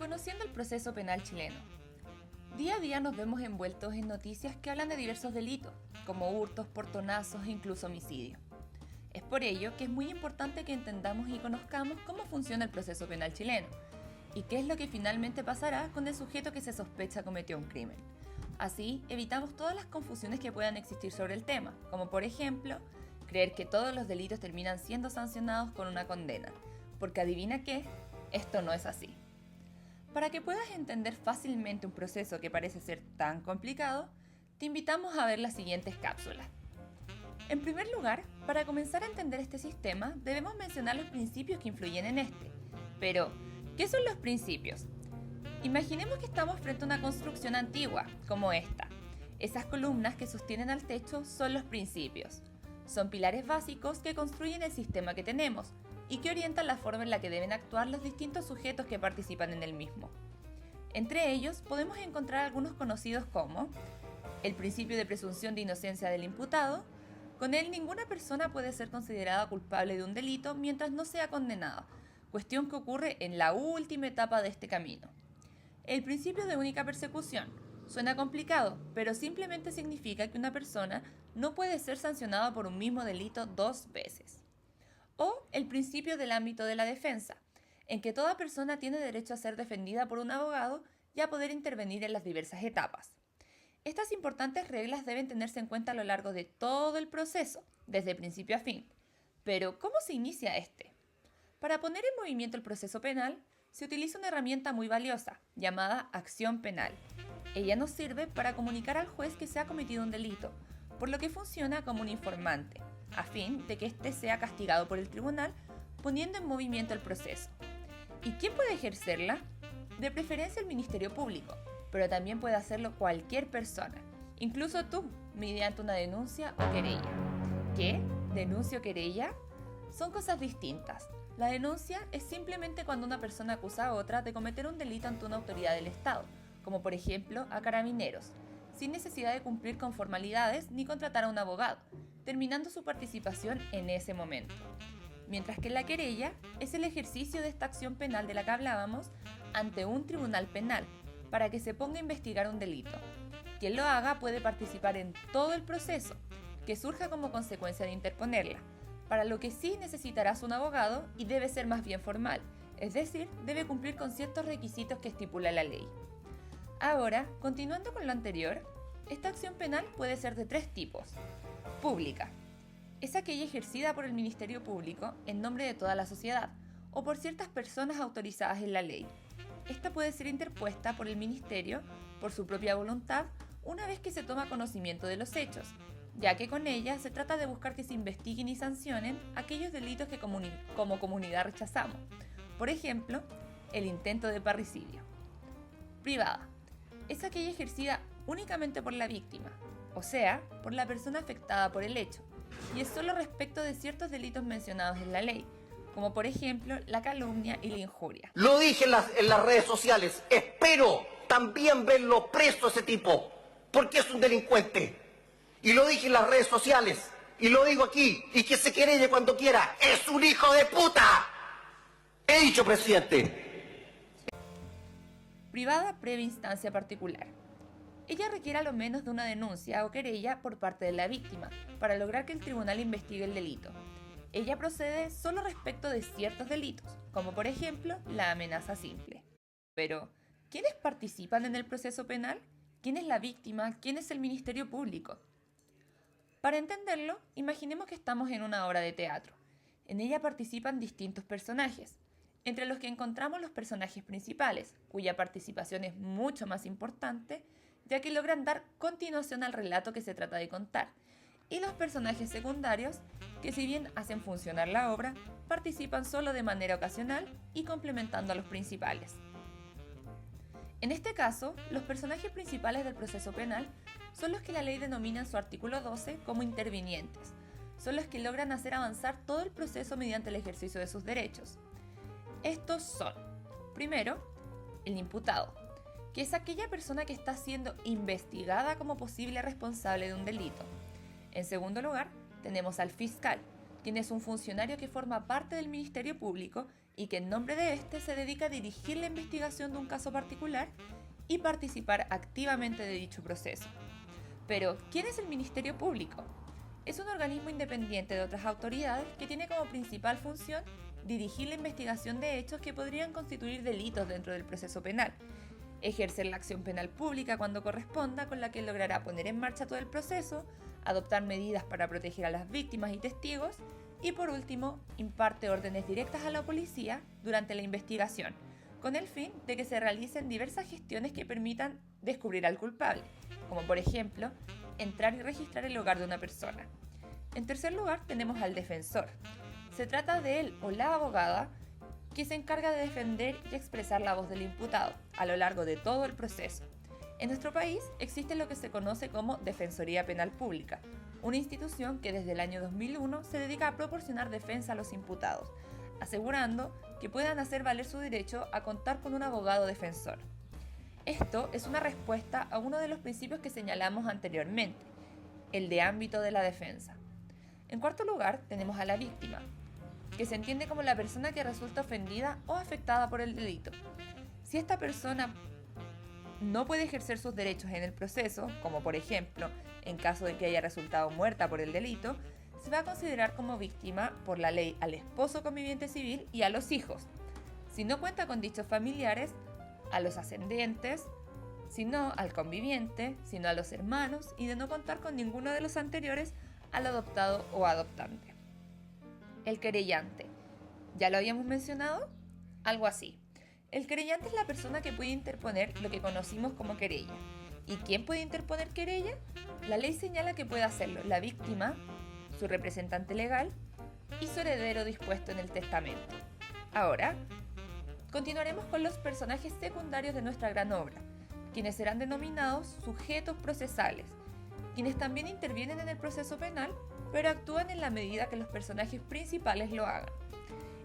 Conociendo el proceso penal chileno. Día a día nos vemos envueltos en noticias que hablan de diversos delitos, como hurtos, portonazos e incluso homicidio. Es por ello que es muy importante que entendamos y conozcamos cómo funciona el proceso penal chileno y qué es lo que finalmente pasará con el sujeto que se sospecha cometió un crimen. Así, evitamos todas las confusiones que puedan existir sobre el tema, como por ejemplo, creer que todos los delitos terminan siendo sancionados con una condena, porque adivina qué, esto no es así. Para que puedas entender fácilmente un proceso que parece ser tan complicado, te invitamos a ver las siguientes cápsulas. En primer lugar, para comenzar a entender este sistema, debemos mencionar los principios que influyen en este. Pero, ¿qué son los principios? Imaginemos que estamos frente a una construcción antigua, como esta. Esas columnas que sostienen al techo son los principios. Son pilares básicos que construyen el sistema que tenemos y que orientan la forma en la que deben actuar los distintos sujetos que participan en el mismo. Entre ellos podemos encontrar algunos conocidos como el principio de presunción de inocencia del imputado. Con él ninguna persona puede ser considerada culpable de un delito mientras no sea condenada, cuestión que ocurre en la última etapa de este camino. El principio de única persecución. Suena complicado, pero simplemente significa que una persona no puede ser sancionada por un mismo delito dos veces. O el principio del ámbito de la defensa, en que toda persona tiene derecho a ser defendida por un abogado y a poder intervenir en las diversas etapas. Estas importantes reglas deben tenerse en cuenta a lo largo de todo el proceso, desde principio a fin. Pero, ¿cómo se inicia este? Para poner en movimiento el proceso penal, se utiliza una herramienta muy valiosa, llamada acción penal. Ella nos sirve para comunicar al juez que se ha cometido un delito, por lo que funciona como un informante, a fin de que éste sea castigado por el tribunal, poniendo en movimiento el proceso. ¿Y quién puede ejercerla? De preferencia el Ministerio Público, pero también puede hacerlo cualquier persona, incluso tú, mediante una denuncia o querella. ¿Qué? ¿Denuncia o querella? Son cosas distintas. La denuncia es simplemente cuando una persona acusa a otra de cometer un delito ante una autoridad del Estado, como por ejemplo a Carabineros, sin necesidad de cumplir con formalidades ni contratar a un abogado, terminando su participación en ese momento. Mientras que la querella es el ejercicio de esta acción penal de la que hablábamos ante un tribunal penal, para que se ponga a investigar un delito. Quien lo haga puede participar en todo el proceso, que surja como consecuencia de interponerla, para lo que sí necesitarás un abogado y debe ser más bien formal, es decir, debe cumplir con ciertos requisitos que estipula la ley. Ahora, continuando con lo anterior, esta acción penal puede ser de tres tipos. Pública. Es aquella ejercida por el Ministerio Público en nombre de toda la sociedad o por ciertas personas autorizadas en la ley. Esta puede ser interpuesta por el Ministerio por su propia voluntad una vez que se toma conocimiento de los hechos, ya que con ella se trata de buscar que se investiguen y sancionen aquellos delitos que como comunidad rechazamos. Por ejemplo, el intento de parricidio. Privada. Es aquella ejercida únicamente por la víctima, o sea, por la persona afectada por el hecho, y es solo respecto de ciertos delitos mencionados en la ley, como por ejemplo la calumnia y la injuria. Lo dije en las redes sociales, espero también verlo preso ese tipo, porque es un delincuente. Y lo dije en las redes sociales, y lo digo aquí, y que se querelle cuando quiera, es un hijo de puta. He dicho, presidente. Privada previa instancia particular. Ella requiere a lo menos de una denuncia o querella por parte de la víctima para lograr que el tribunal investigue el delito. Ella procede solo respecto de ciertos delitos, como por ejemplo la amenaza simple. Pero, ¿quiénes participan en el proceso penal? ¿Quién es la víctima? ¿Quién es el Ministerio Público? Para entenderlo, imaginemos que estamos en una obra de teatro. En ella participan distintos personajes, entre los que encontramos los personajes principales, cuya participación es mucho más importante, ya que logran dar continuación al relato que se trata de contar, y los personajes secundarios, que si bien hacen funcionar la obra, participan solo de manera ocasional y complementando a los principales. En este caso, los personajes principales del proceso penal son los que la ley denomina en su artículo 12 como intervinientes. Son los que logran hacer avanzar todo el proceso mediante el ejercicio de sus derechos. Estos son, primero, el imputado, que es aquella persona que está siendo investigada como posible responsable de un delito. En segundo lugar, tenemos al fiscal, quien es un funcionario que forma parte del Ministerio Público y que en nombre de este se dedica a dirigir la investigación de un caso particular y participar activamente de dicho proceso. Pero, ¿quién es el Ministerio Público? Es un organismo independiente de otras autoridades que tiene como principal función dirigir la investigación de hechos que podrían constituir delitos dentro del proceso penal, ejercer la acción penal pública cuando corresponda, con la que logrará poner en marcha todo el proceso, adoptar medidas para proteger a las víctimas y testigos, y por último, imparte órdenes directas a la policía durante la investigación, con el fin de que se realicen diversas gestiones que permitan descubrir al culpable, como por ejemplo, entrar y registrar el hogar de una persona. En tercer lugar, tenemos al defensor. Se trata de él o la abogada que se encarga de defender y expresar la voz del imputado a lo largo de todo el proceso. En nuestro país existe lo que se conoce como Defensoría Penal Pública, una institución que desde el año 2001 se dedica a proporcionar defensa a los imputados, asegurando que puedan hacer valer su derecho a contar con un abogado defensor. Esto es una respuesta a uno de los principios que señalamos anteriormente, el de ámbito de la defensa. En cuarto lugar, tenemos a la víctima, que se entiende como la persona que resulta ofendida o afectada por el delito. Si esta persona no puede ejercer sus derechos en el proceso, como por ejemplo, en caso de que haya resultado muerta por el delito, se va a considerar como víctima por la ley al esposo conviviente civil y a los hijos. Si no cuenta con dichos familiares, a los ascendientes, si no al conviviente, sino a los hermanos, y de no contar con ninguno de los anteriores, al adoptado o adoptante. El querellante. ¿Ya lo habíamos mencionado? Algo así. El querellante es la persona que puede interponer lo que conocimos como querella. ¿Y quién puede interponer querella? La ley señala que puede hacerlo la víctima, su representante legal y su heredero dispuesto en el testamento. Ahora, continuaremos con los personajes secundarios de nuestra gran obra, quienes serán denominados sujetos procesales, quienes también intervienen en el proceso penal, pero actúan en la medida que los personajes principales lo hagan.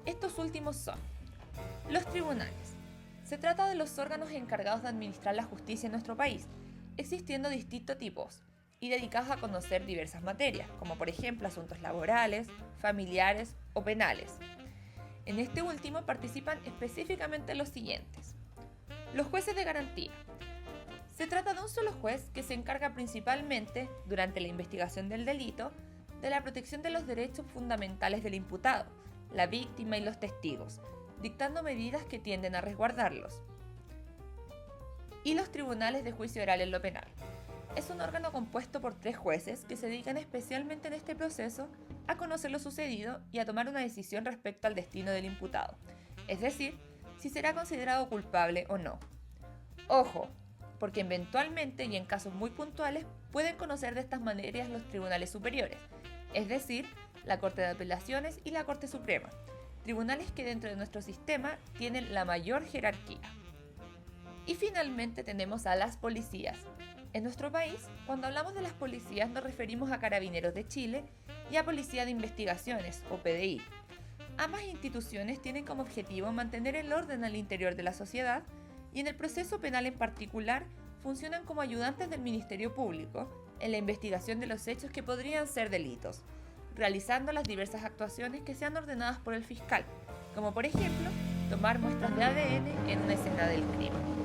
Estos últimos son los tribunales. Se trata de los órganos encargados de administrar la justicia en nuestro país, existiendo distintos tipos y dedicados a conocer diversas materias, como por ejemplo asuntos laborales, familiares o penales. En este último participan específicamente los siguientes. Los jueces de garantía. Se trata de un solo juez que se encarga principalmente, durante la investigación del delito, de la protección de los derechos fundamentales del imputado, la víctima y los testigos, dictando medidas que tienden a resguardarlos. Y los tribunales de juicio oral en lo penal. Es un órgano compuesto por 3 jueces que se dedican especialmente en este proceso a conocer lo sucedido y a tomar una decisión respecto al destino del imputado, es decir, si será considerado culpable o no. Ojo, porque eventualmente y en casos muy puntuales pueden conocer de estas materias los tribunales superiores, es decir, la Corte de Apelaciones y la Corte Suprema, tribunales que dentro de nuestro sistema tienen la mayor jerarquía. Y finalmente tenemos a las policías. En nuestro país, cuando hablamos de las policías nos referimos a Carabineros de Chile y a Policía de Investigaciones, o PDI. Ambas instituciones tienen como objetivo mantener el orden al interior de la sociedad y en el proceso penal en particular funcionan como ayudantes del Ministerio Público en la investigación de los hechos que podrían ser delitos, realizando las diversas actuaciones que sean ordenadas por el fiscal, como por ejemplo tomar muestras de ADN en una escena del crimen.